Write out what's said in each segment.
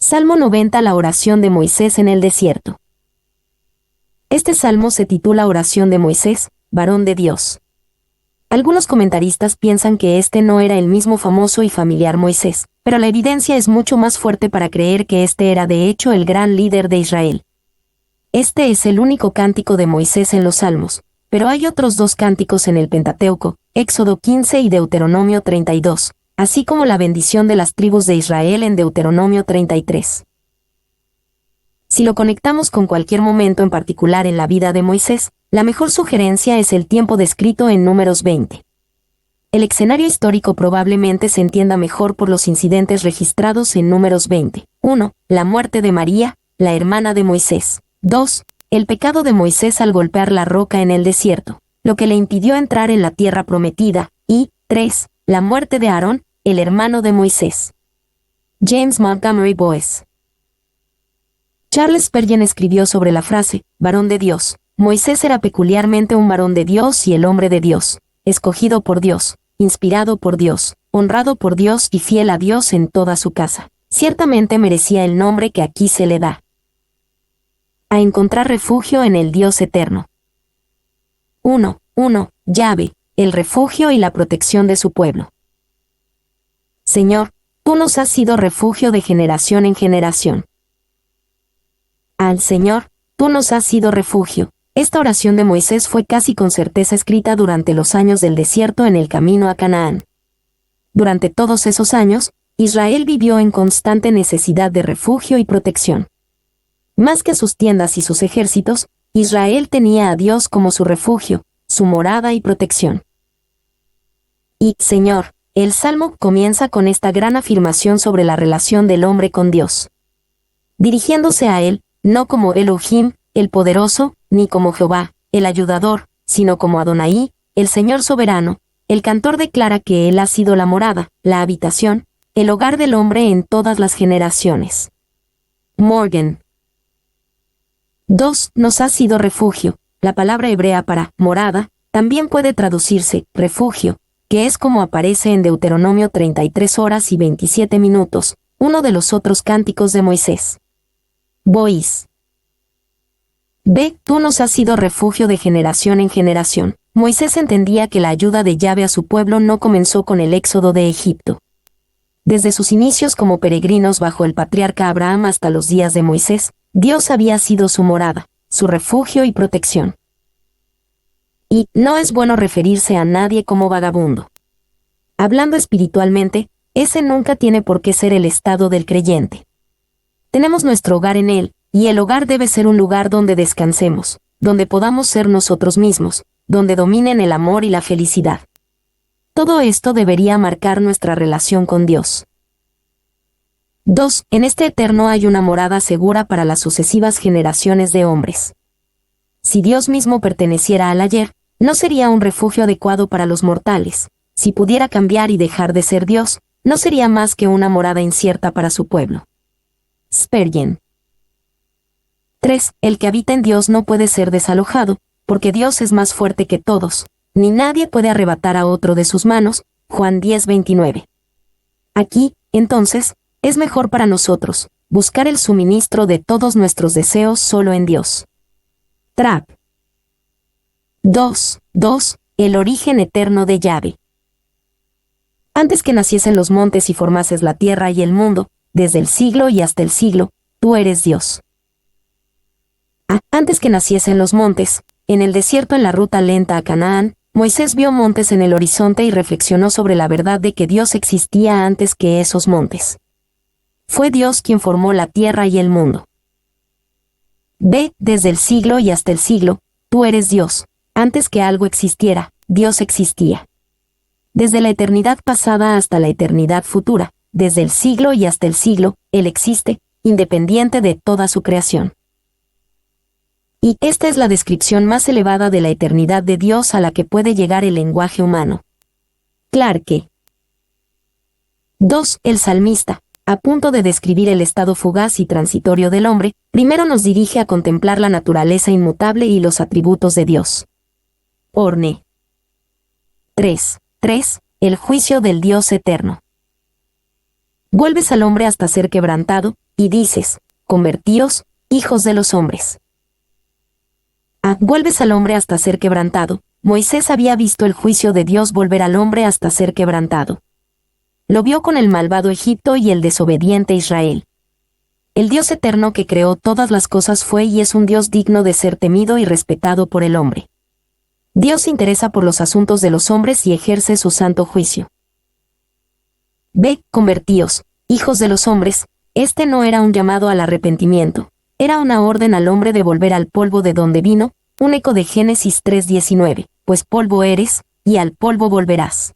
Salmo 90. La oración de Moisés en el desierto. Este salmo se titula Oración de Moisés, varón de Dios. Algunos comentaristas piensan que este no era el mismo famoso y familiar Moisés, pero la evidencia es mucho más fuerte para creer que este era de hecho el gran líder de Israel. Este es el único cántico de Moisés en los Salmos, pero hay otros dos cánticos en el Pentateuco, Éxodo 15 y Deuteronomio 32. Así como la bendición de las tribus de Israel en Deuteronomio 33. Si lo conectamos con cualquier momento en particular en la vida de Moisés, la mejor sugerencia es el tiempo descrito en Números 20. El escenario histórico probablemente se entienda mejor por los incidentes registrados en Números 20. 1. La muerte de María, la hermana de Moisés. 2. El pecado de Moisés al golpear la roca en el desierto, lo que le impidió entrar en la tierra prometida. Y 3. La muerte de Aarón, el hermano de Moisés. James Montgomery Boyce. Charles Spurgeon escribió sobre la frase, varón de Dios. Moisés era peculiarmente un varón de Dios y el hombre de Dios, escogido por Dios, inspirado por Dios, honrado por Dios y fiel a Dios en toda su casa. Ciertamente merecía el nombre que aquí se le da. A encontrar refugio en el Dios eterno. 1. Yahvé, el refugio y la protección de su pueblo. Señor, tú nos has sido refugio de generación en generación. Al Señor, tú nos has sido refugio. Esta oración de Moisés fue casi con certeza escrita durante los años del desierto en el camino a Canaán. Durante todos esos años, Israel vivió en constante necesidad de refugio y protección. Más que sus tiendas y sus ejércitos, Israel tenía a Dios como su refugio, su morada y protección. Y, Señor, el Salmo comienza con esta gran afirmación sobre la relación del hombre con Dios. Dirigiéndose a Él, no como Elohim, el poderoso, ni como Jehová, el ayudador, sino como Adonai, el Señor soberano, el cantor declara que Él ha sido la morada, la habitación, el hogar del hombre en todas las generaciones. Morgan. 2. Nos ha sido refugio. La palabra hebrea para morada también puede traducirse refugio, que es como aparece en Deuteronomio 33 horas y 27 minutos, uno de los otros cánticos de Moisés. Boyce. B. Tú nos has sido refugio de generación en generación. Moisés entendía que la ayuda de Yahvé a su pueblo no comenzó con el éxodo de Egipto. Desde sus inicios como peregrinos bajo el patriarca Abraham hasta los días de Moisés, Dios había sido su morada, su refugio y protección. Y no es bueno referirse a nadie como vagabundo. Hablando espiritualmente, ese nunca tiene por qué ser el estado del creyente. Tenemos nuestro hogar en Él, y el hogar debe ser un lugar donde descansemos, donde podamos ser nosotros mismos, donde dominen el amor y la felicidad. Todo esto debería marcar nuestra relación con Dios. 2. En este eterno hay una morada segura para las sucesivas generaciones de hombres. Si Dios mismo perteneciera al ayer, no sería un refugio adecuado para los mortales. Si pudiera cambiar y dejar de ser Dios, no sería más que una morada incierta para su pueblo. Spurgeon. 3. El que habita en Dios no puede ser desalojado, porque Dios es más fuerte que todos, ni nadie puede arrebatar a otro de sus manos. Juan 10:29. Aquí, entonces, es mejor para nosotros buscar el suministro de todos nuestros deseos solo en Dios. Trapp. 2. El origen eterno de Yahvé. Antes que naciesen los montes y formases la tierra y el mundo, desde el siglo y hasta el siglo, tú eres Dios. Antes que naciesen los montes, en el desierto en la ruta lenta a Canaán, Moisés vio montes en el horizonte y reflexionó sobre la verdad de que Dios existía antes que esos montes. Fue Dios quien formó la tierra y el mundo. B. Desde el siglo y hasta el siglo, tú eres Dios. Antes que algo existiera, Dios existía. Desde la eternidad pasada hasta la eternidad futura, desde el siglo y hasta el siglo, Él existe, independiente de toda su creación. Y esta es la descripción más elevada de la eternidad de Dios a la que puede llegar el lenguaje humano. Clarke. 2. El salmista, a punto de describir el estado fugaz y transitorio del hombre, primero nos dirige a contemplar la naturaleza inmutable y los atributos de Dios. Orne. 3. El juicio del Dios eterno. Vuelves al hombre hasta ser quebrantado, y dices, convertíos, hijos de los hombres. Vuelves al hombre hasta ser quebrantado. Moisés había visto el juicio de Dios volver al hombre hasta ser quebrantado. Lo vio con el malvado Egipto y el desobediente Israel. El Dios eterno que creó todas las cosas fue y es un Dios digno de ser temido y respetado por el hombre. Dios se interesa por los asuntos de los hombres y ejerce su santo juicio. Convertíos, hijos de los hombres. Este no era un llamado al arrepentimiento, era una orden al hombre de volver al polvo de donde vino, un eco de Génesis 3:19, pues polvo eres, y al polvo volverás.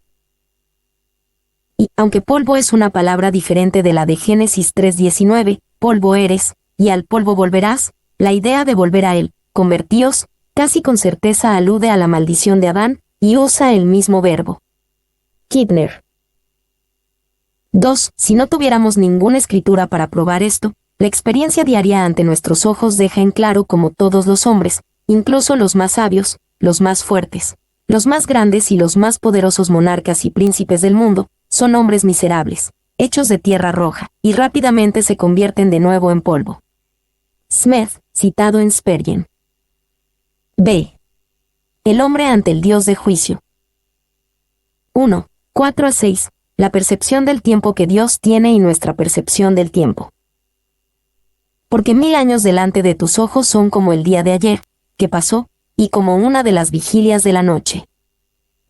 Y, aunque polvo es una palabra diferente de la de Génesis 3:19, polvo eres, y al polvo volverás, la idea de volver a él, convertíos, casi con certeza alude a la maldición de Adán, y usa el mismo verbo. Kidner. 2. Si no tuviéramos ninguna escritura para probar esto, la experiencia diaria ante nuestros ojos deja en claro como todos los hombres, incluso los más sabios, los más fuertes, los más grandes y los más poderosos monarcas y príncipes del mundo, son hombres miserables, hechos de tierra roja, y rápidamente se convierten de nuevo en polvo. Smith, citado en Spurgeon. El hombre ante el Dios de juicio. 1. 4-6. La percepción del tiempo que Dios tiene y nuestra percepción del tiempo. Porque 1000 años delante de tus ojos son como el día de ayer, que pasó, y como una de las vigilias de la noche.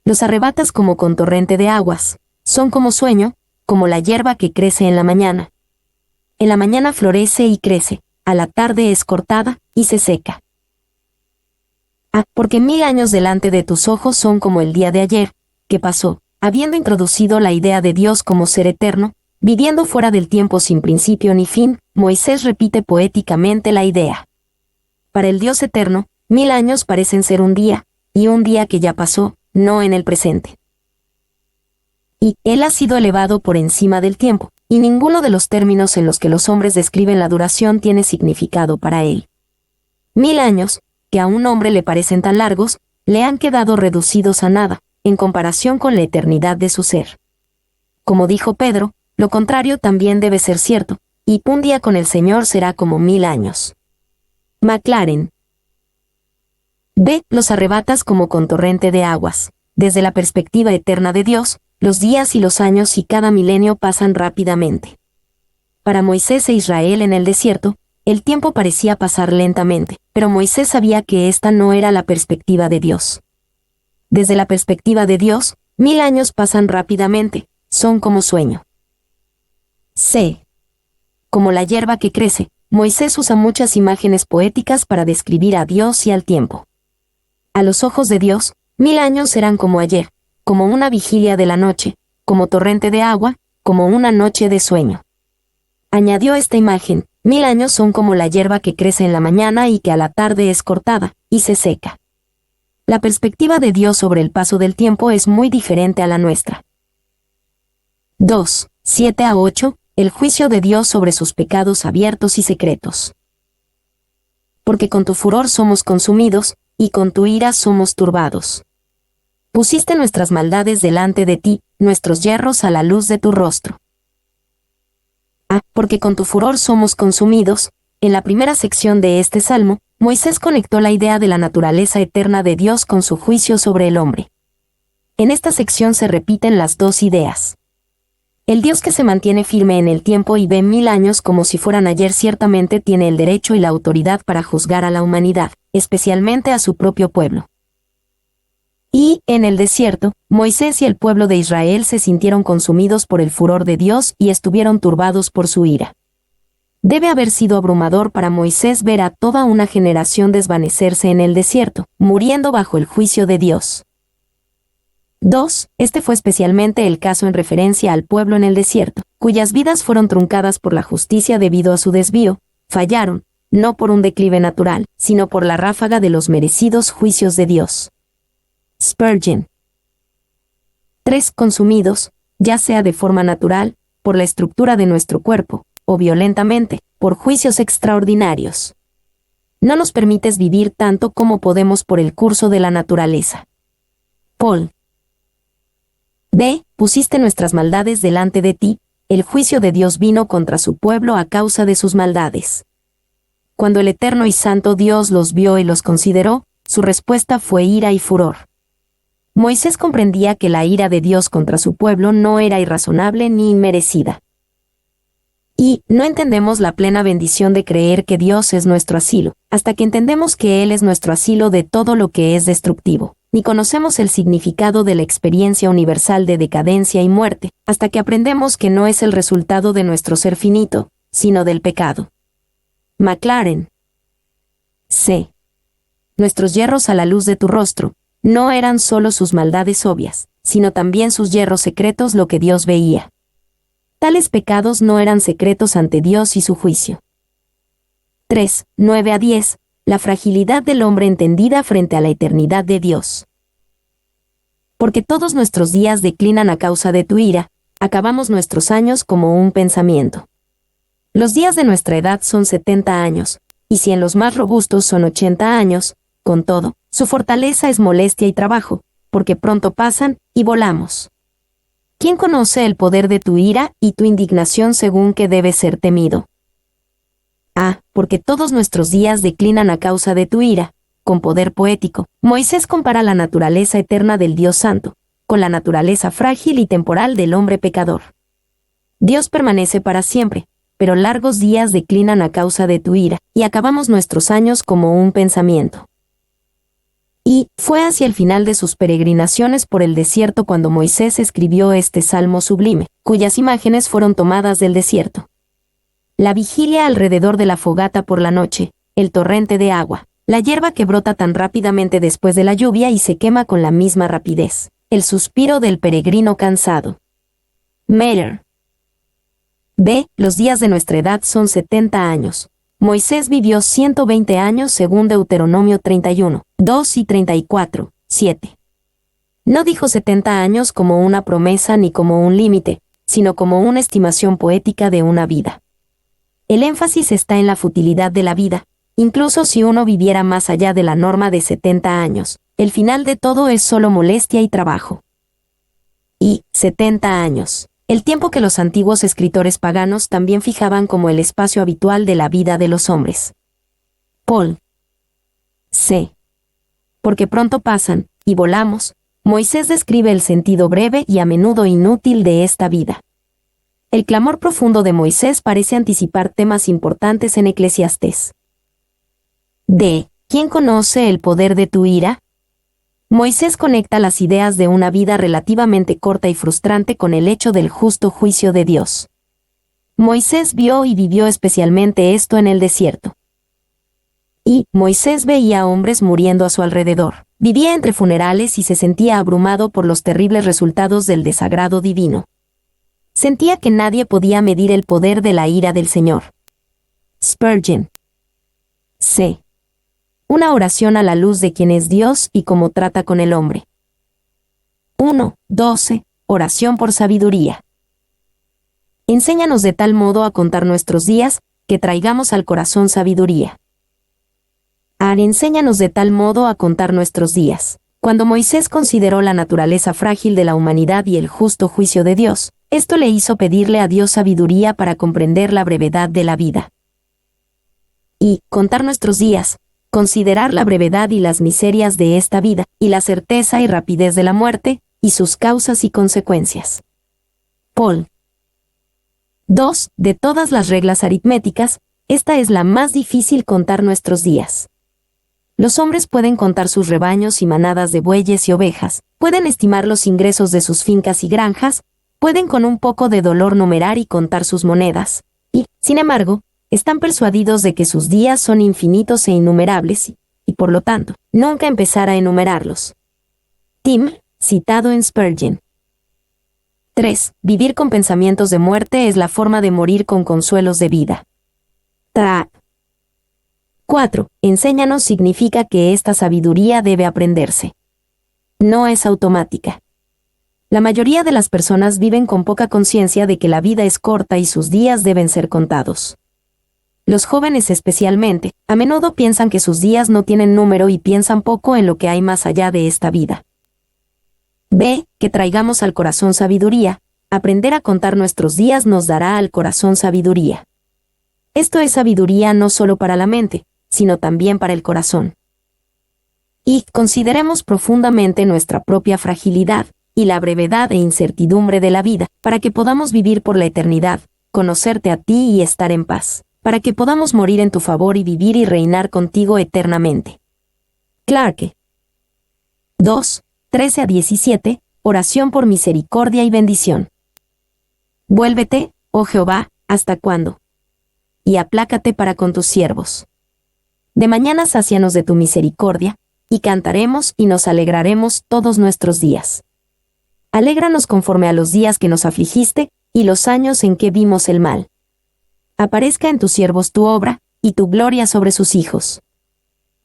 Los arrebatas como con torrente de aguas, son como sueño, como la hierba que crece en la mañana. En la mañana florece y crece, a la tarde es cortada, y se seca. Porque 1000 años delante de tus ojos son como el día de ayer, que pasó, habiendo introducido la idea de Dios como ser eterno, viviendo fuera del tiempo sin principio ni fin, Moisés repite poéticamente la idea. Para el Dios eterno, 1000 años parecen ser un día, y un día que ya pasó, no en el presente. Y Él ha sido elevado por encima del tiempo, y ninguno de los términos en los que los hombres describen la duración tiene significado para Él. 1000 años, que a un hombre le parecen tan largos, le han quedado reducidos a nada, en comparación con la eternidad de su ser. Como dijo Pedro, lo contrario también debe ser cierto, y un día con el Señor será como 1000 años. Maclaren. Los arrebatas como con torrente de aguas. Desde la perspectiva eterna de Dios, los días y los años y cada milenio pasan rápidamente. Para Moisés e Israel en el desierto, el tiempo parecía pasar lentamente, pero Moisés sabía que esta no era la perspectiva de Dios. Desde la perspectiva de Dios, 1000 años pasan rápidamente, son como sueño. Como la hierba que crece, Moisés usa muchas imágenes poéticas para describir a Dios y al tiempo. A los ojos de Dios, 1000 años serán como ayer, como una vigilia de la noche, como torrente de agua, como una noche de sueño. Añadió esta imagen, 1000 años son como la hierba que crece en la mañana y que a la tarde es cortada, y se seca. La perspectiva de Dios sobre el paso del tiempo es muy diferente a la nuestra. 2. 7-8. El juicio de Dios sobre sus pecados abiertos y secretos. Porque con tu furor somos consumidos, y con tu ira somos turbados. Pusiste nuestras maldades delante de ti, nuestros yerros a la luz de tu rostro. Porque con tu furor somos consumidos. En la primera sección de este salmo, Moisés conectó la idea de la naturaleza eterna de Dios con su juicio sobre el hombre. En esta sección se repiten las dos ideas. El Dios que se mantiene firme en el tiempo y ve 1000 años como si fueran ayer ciertamente tiene el derecho y la autoridad para juzgar a la humanidad, especialmente a su propio pueblo. Y, en el desierto, Moisés y el pueblo de Israel se sintieron consumidos por el furor de Dios y estuvieron turbados por su ira. Debe haber sido abrumador para Moisés ver a toda una generación desvanecerse en el desierto, muriendo bajo el juicio de Dios. 2. Este fue especialmente el caso en referencia al pueblo en el desierto, cuyas vidas fueron truncadas por la justicia debido a su desvío, fallaron, no por un declive natural, sino por la ráfaga de los merecidos juicios de Dios. Spurgeon. 3. Consumidos, ya sea de forma natural, por la estructura de nuestro cuerpo, o violentamente, por juicios extraordinarios. No nos permites vivir tanto como podemos por el curso de la naturaleza. Paul. Pusiste nuestras maldades delante de ti, el juicio de Dios vino contra su pueblo a causa de sus maldades. Cuando el eterno y santo Dios los vio y los consideró, su respuesta fue ira y furor. Moisés comprendía que la ira de Dios contra su pueblo no era irrazonable ni inmerecida. Y no entendemos la plena bendición de creer que Dios es nuestro asilo, hasta que entendemos que Él es nuestro asilo de todo lo que es destructivo, ni conocemos el significado de la experiencia universal de decadencia y muerte, hasta que aprendemos que no es el resultado de nuestro ser finito, sino del pecado. McLaren. C. Nuestros yerros a la luz de tu rostro, no eran solo sus maldades obvias, sino también sus yerros secretos lo que Dios veía. Tales pecados no eran secretos ante Dios y su juicio. 3, 9 a 10. La fragilidad del hombre entendida frente a la eternidad de Dios. Porque todos nuestros días declinan a causa de tu ira, acabamos nuestros años como un pensamiento. Los días de nuestra edad son 70 años, y si en los más robustos son 80 años, con todo, su fortaleza es molestia y trabajo, porque pronto pasan y volamos. ¿Quién conoce el poder de tu ira y tu indignación según que debe ser temido? Porque todos nuestros días declinan a causa de tu ira. Con poder poético, Moisés compara la naturaleza eterna del Dios Santo, con la naturaleza frágil y temporal del hombre pecador. Dios permanece para siempre, pero largos días declinan a causa de tu ira, y acabamos nuestros años como un pensamiento. Y fue hacia el final de sus peregrinaciones por el desierto cuando Moisés escribió este salmo sublime, cuyas imágenes fueron tomadas del desierto. La vigilia alrededor de la fogata por la noche, el torrente de agua, la hierba que brota tan rápidamente después de la lluvia y se quema con la misma rapidez, el suspiro del peregrino cansado. Meyer. B. Los días de nuestra edad son 70 años. Moisés vivió 120 años según Deuteronomio 31, 2 y 34, 7. No dijo 70 años como una promesa ni como un límite, sino como una estimación poética de una vida. El énfasis está en la futilidad de la vida, incluso si uno viviera más allá de la norma de 70 años, el final de todo es solo molestia y trabajo. Y 70 años. El tiempo que los antiguos escritores paganos también fijaban como el espacio habitual de la vida de los hombres. Paul. C. Porque pronto pasan, y volamos, Moisés describe el sentido breve y a menudo inútil de esta vida. El clamor profundo de Moisés parece anticipar temas importantes en Eclesiastés. D. ¿Quién conoce el poder de tu ira? Moisés conecta las ideas de una vida relativamente corta y frustrante con el hecho del justo juicio de Dios. Moisés vio y vivió especialmente esto en el desierto. Y Moisés veía hombres muriendo a su alrededor, vivía entre funerales y se sentía abrumado por los terribles resultados del desagrado divino. Sentía que nadie podía medir el poder de la ira del Señor. Spurgeon. C. Una oración a la luz de quién es Dios y cómo trata con el hombre. 1:12. Oración por sabiduría. Enséñanos de tal modo a contar nuestros días, que traigamos al corazón sabiduría. Enséñanos de tal modo a contar nuestros días. Cuando Moisés consideró la naturaleza frágil de la humanidad y el justo juicio de Dios, esto le hizo pedirle a Dios sabiduría para comprender la brevedad de la vida. Y contar nuestros días, considerar la brevedad y las miserias de esta vida, y la certeza y rapidez de la muerte, y sus causas y consecuencias. Paul. 2. De todas las reglas aritméticas, esta es la más difícil: contar nuestros días. Los hombres pueden contar sus rebaños y manadas de bueyes y ovejas, pueden estimar los ingresos de sus fincas y granjas, pueden con un poco de dolor numerar y contar sus monedas, y, sin embargo, están persuadidos de que sus días son infinitos e innumerables y, por lo tanto, nunca empezar a enumerarlos. Tim, citado en Spurgeon. 3. Vivir con pensamientos de muerte es la forma de morir con consuelos de vida. 4. Enséñanos significa que esta sabiduría debe aprenderse. No es automática. La mayoría de las personas viven con poca conciencia de que la vida es corta y sus días deben ser contados. Los jóvenes especialmente, a menudo piensan que sus días no tienen número y piensan poco en lo que hay más allá de esta vida. B. Que traigamos al corazón sabiduría. Aprender a contar nuestros días nos dará al corazón sabiduría. Esto es sabiduría no solo para la mente, sino también para el corazón. Y consideremos profundamente nuestra propia fragilidad y la brevedad e incertidumbre de la vida, para que podamos vivir por la eternidad, conocerte a ti y estar en paz, para que podamos morir en tu favor y vivir y reinar contigo eternamente. Clarke. 2, 13-17, oración por misericordia y bendición. Vuélvete, oh Jehová, ¿hasta cuándo? Y aplácate para con tus siervos. De mañana sácianos de tu misericordia, y cantaremos y nos alegraremos todos nuestros días. Alégranos conforme a los días que nos afligiste, y los años en que vimos el mal. Aparezca en tus siervos tu obra, y tu gloria sobre sus hijos.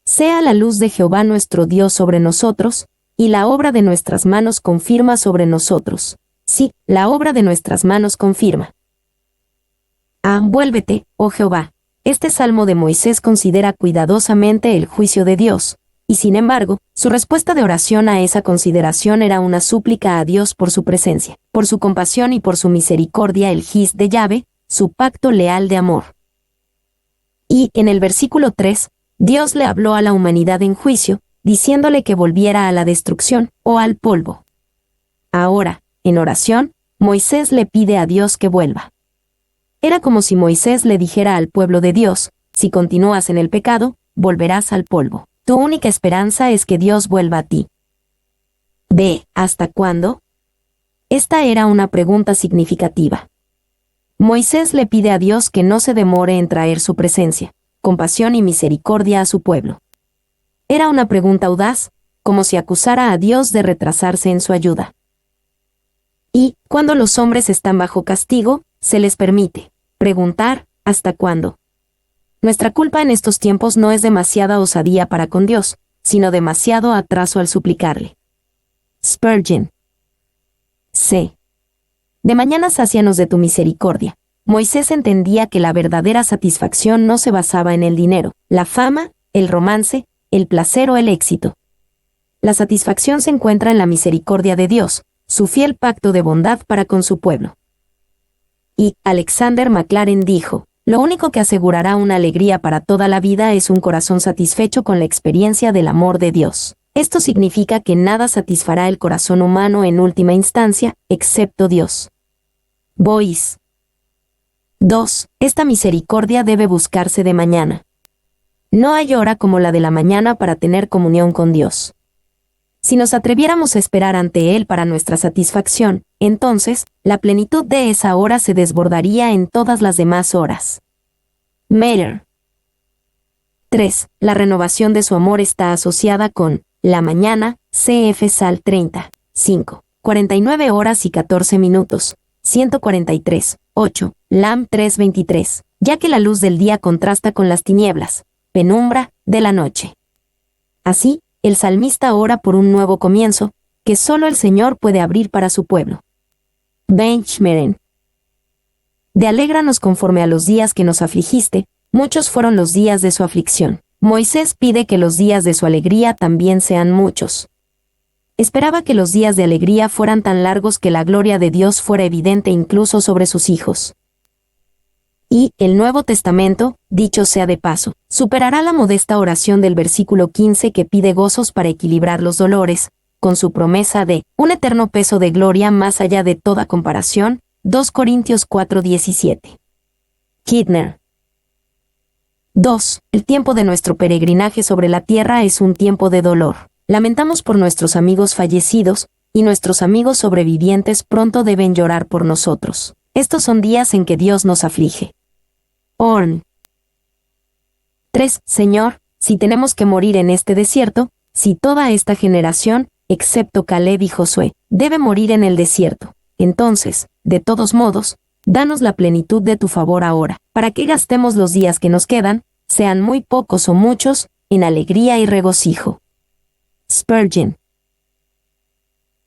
Sea la luz de Jehová nuestro Dios sobre nosotros, y la obra de nuestras manos confirma sobre nosotros. Sí, la obra de nuestras manos confirma. Vuélvete, oh Jehová. Este salmo de Moisés considera cuidadosamente el juicio de Dios, y sin embargo, su respuesta de oración a esa consideración era una súplica a Dios por su presencia, por su compasión y por su misericordia, el His de Yahvé, su pacto leal de amor. Y, en el versículo 3, Dios le habló a la humanidad en juicio, diciéndole que volviera a la destrucción, o al polvo. Ahora, en oración, Moisés le pide a Dios que vuelva. Era como si Moisés le dijera al pueblo de Dios, si continúas en el pecado, volverás al polvo. Tu única esperanza es que Dios vuelva a ti. B. ¿Hasta cuándo? Esta era una pregunta significativa. Moisés le pide a Dios que no se demore en traer su presencia, compasión y misericordia a su pueblo. Era una pregunta audaz, como si acusara a Dios de retrasarse en su ayuda. Y, cuando los hombres están bajo castigo, se les permite preguntar, ¿hasta cuándo? Nuestra culpa en estos tiempos no es demasiada osadía para con Dios, sino demasiado atraso al suplicarle. Spurgeon. C. De mañana sácianos de tu misericordia. Moisés entendía que la verdadera satisfacción no se basaba en el dinero, la fama, el romance, el placer o el éxito. La satisfacción se encuentra en la misericordia de Dios, su fiel pacto de bondad para con su pueblo. Y Alexander Maclaren dijo, lo único que asegurará una alegría para toda la vida es un corazón satisfecho con la experiencia del amor de Dios. Esto significa que nada satisfará el corazón humano en última instancia, excepto Dios. Boyce. 2. Esta misericordia debe buscarse de mañana. No hay hora como la de la mañana para tener comunión con Dios. Si nos atreviéramos a esperar ante Él para nuestra satisfacción, entonces, la plenitud de esa hora se desbordaría en todas las demás horas. Meyer. 3. La renovación de su amor está asociada con la mañana, cf. Sal 30, 5, 49 horas y 14 minutos, 143, 8, Lam 3:23, ya que la luz del día contrasta con las tinieblas, penumbra, de la noche. Así, el salmista ora por un nuevo comienzo, que solo el Señor puede abrir para su pueblo. Benchmeren. De alégranos conforme a los días que nos afligiste, muchos fueron los días de su aflicción. Moisés pide que los días de su alegría también sean muchos. Esperaba que los días de alegría fueran tan largos que la gloria de Dios fuera evidente incluso sobre sus hijos. Y el Nuevo Testamento, dicho sea de paso, superará la modesta oración del versículo 15 que pide gozos para equilibrar los dolores, con su promesa de un eterno peso de gloria más allá de toda comparación, 2 Corintios 4:17. Kidner. 2. El tiempo de nuestro peregrinaje sobre la tierra es un tiempo de dolor. Lamentamos por nuestros amigos fallecidos, y nuestros amigos sobrevivientes pronto deben llorar por nosotros. Estos son días en que Dios nos aflige. Horn. 3. Señor, si tenemos que morir en este desierto, si toda esta generación, excepto Caleb y Josué, debe morir en el desierto, entonces, de todos modos, danos la plenitud de tu favor ahora, para que gastemos los días que nos quedan, sean muy pocos o muchos, en alegría y regocijo. Spurgeon.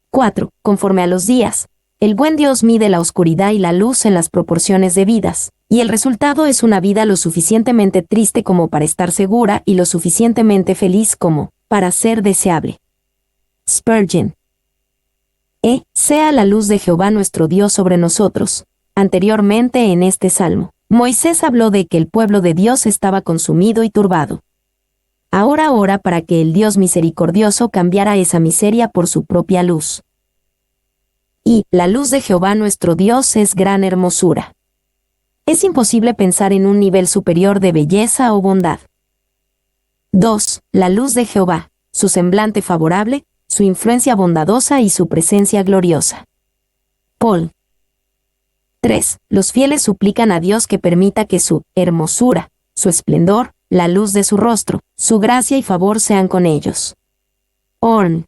4. Conforme a los días, el buen Dios mide la oscuridad y la luz en las proporciones debidas, y el resultado es una vida lo suficientemente triste como para estar segura y lo suficientemente feliz como para ser deseable. Spurgeon. Sea la luz de Jehová nuestro Dios sobre nosotros. Anteriormente en este salmo, Moisés habló de que el pueblo de Dios estaba consumido y turbado. Ahora ora para que el Dios misericordioso cambiara esa miseria por su propia luz. Y la luz de Jehová nuestro Dios es gran hermosura. Es imposible pensar en un nivel superior de belleza o bondad. 2. La luz de Jehová, su semblante favorable, su influencia bondadosa y su presencia gloriosa. Paul. 3. Los fieles suplican a Dios que permita que su hermosura, su esplendor, la luz de su rostro, su gracia y favor sean con ellos. Orn.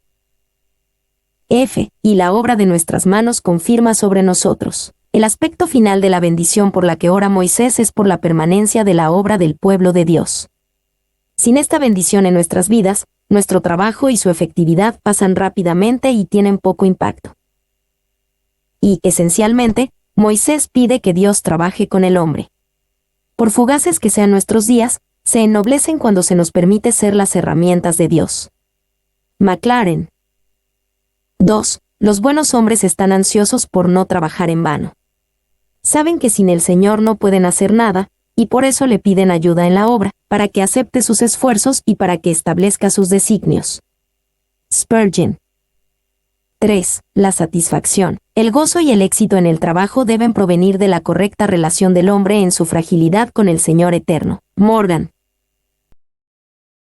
F. Y la obra de nuestras manos confirma sobre nosotros. El aspecto final de la bendición por la que ora Moisés es por la permanencia de la obra del pueblo de Dios. Sin esta bendición en nuestras vidas, nuestro trabajo y su efectividad pasan rápidamente y tienen poco impacto. Y, esencialmente, Moisés pide que Dios trabaje con el hombre. Por fugaces que sean nuestros días, se ennoblecen cuando se nos permite ser las herramientas de Dios. McLaren. 2. Los buenos hombres están ansiosos por no trabajar en vano. Saben que sin el Señor no pueden hacer nada, y por eso le piden ayuda en la obra, para que acepte sus esfuerzos y para que establezca sus designios. Spurgeon. 3. La satisfacción, el gozo y el éxito en el trabajo deben provenir de la correcta relación del hombre en su fragilidad con el Señor eterno. Morgan.